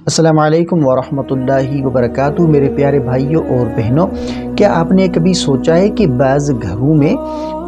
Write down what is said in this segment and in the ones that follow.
السلام علیکم ورحمۃ اللہ وبرکاتہ۔ میرے پیارے بھائیوں اور بہنوں، کیا آپ نے کبھی سوچا ہے کہ بعض گھروں میں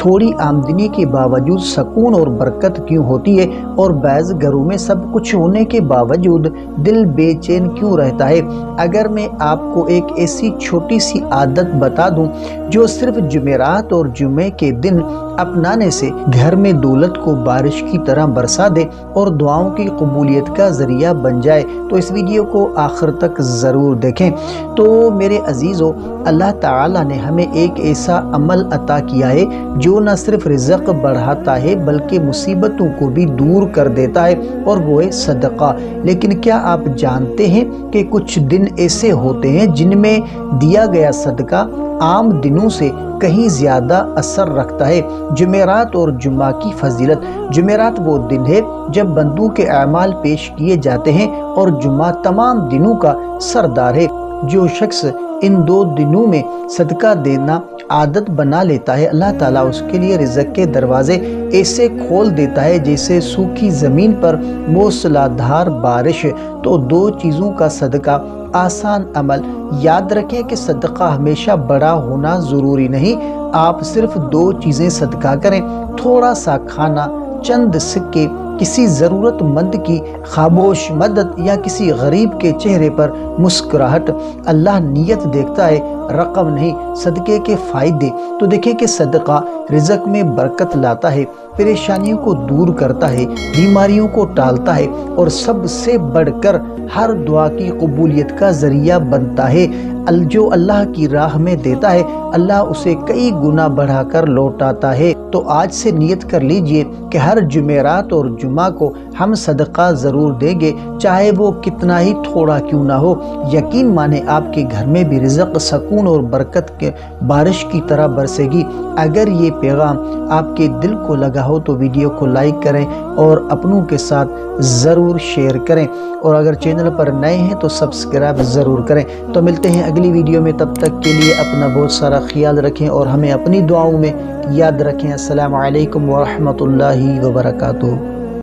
تھوڑی آمدنی کے باوجود سکون اور برکت کیوں ہوتی ہے، اور بعض گھروں میں سب کچھ ہونے کے باوجود دل بے چین کیوں رہتا ہے؟ اگر میں آپ کو ایک ایسی چھوٹی سی عادت بتا دوں جو صرف جمعرات اور جمعے کے دن اپنانے سے گھر میں دولت کو بارش کی طرح برسا دے اور دعاؤں کی قبولیت کا ذریعہ بن جائے، تو اس ویڈیو کو آخر تک ضرور دیکھیں۔ تو میرے عزیزو، اللہ تعالیٰ نے ہمیں ایک ایسا عمل عطا کیا ہے جو نہ صرف رزق بڑھاتا ہے بلکہ مصیبتوں کو بھی دور کر دیتا ہے، اور وہ ہے صدقہ۔ لیکن کیا آپ جانتے ہیں کہ کچھ دن ایسے ہوتے ہیں جن میں دیا گیا صدقہ عام دنوں سے کہیں زیادہ اثر رکھتا ہے؟ جمعرات اور جمعہ کی فضیلت۔ جمعرات وہ دن ہے جب بندوں کے اعمال پیش کیے جاتے ہیں، اور جمعہ تمام دنوں کا سردار ہے۔ جو شخص ان دو دنوں میں صدقہ دینا عادت بنا لیتا ہے، اللہ تعالیٰ اس کے لیے رزق کے دروازے ایسے کھول دیتا ہے جیسے سوکھی زمین پر موسلا دھار بارش۔ تو دو چیزوں کا صدقہ، آسان عمل۔ یاد رکھیں کہ صدقہ ہمیشہ بڑا ہونا ضروری نہیں۔ آپ صرف دو چیزیں صدقہ کریں: تھوڑا سا کھانا، چند سکے، کسی ضرورت مند کی خاموش مدد، یا کسی غریب کے چہرے پر مسکراہٹ۔ اللہ نیت دیکھتا ہے، رقم نہیں۔ صدقے کے فائدے تو دیکھیں کہ صدقہ رزق میں برکت لاتا ہے، پریشانیوں کو دور کرتا ہے، بیماریوں کو ٹالتا ہے، اور سب سے بڑھ کر ہر دعا کی قبولیت کا ذریعہ بنتا ہے۔ جو اللہ کی راہ میں دیتا ہے، اللہ اسے کئی گنا بڑھا کر لوٹاتا ہے۔ تو آج سے نیت کر لیجئے کہ ہر جمعرات اور جمعہ کو ہم صدقہ ضرور دیں گے، چاہے وہ کتنا ہی تھوڑا کیوں نہ ہو۔ یقین مانیں آپ کے گھر میں بھی رزق، سکون اور برکت کے بارش کی طرح برسے گی۔ اگر یہ پیغام آپ کے دل کو لگا ہو تو ویڈیو کو لائک کریں اور اپنوں کے ساتھ ضرور شیئر کریں، اور اگر چینل پر نئے ہیں تو سبسکرائب ضرور کریں۔ تو ملتے ہیں اگلی ویڈیو میں، تب تک کے لیے اپنا بہت سارا خیال رکھیں اور ہمیں اپنی دعاؤں میں یاد رکھیں۔ السلام علیکم ورحمۃ اللہ وبرکاتہ۔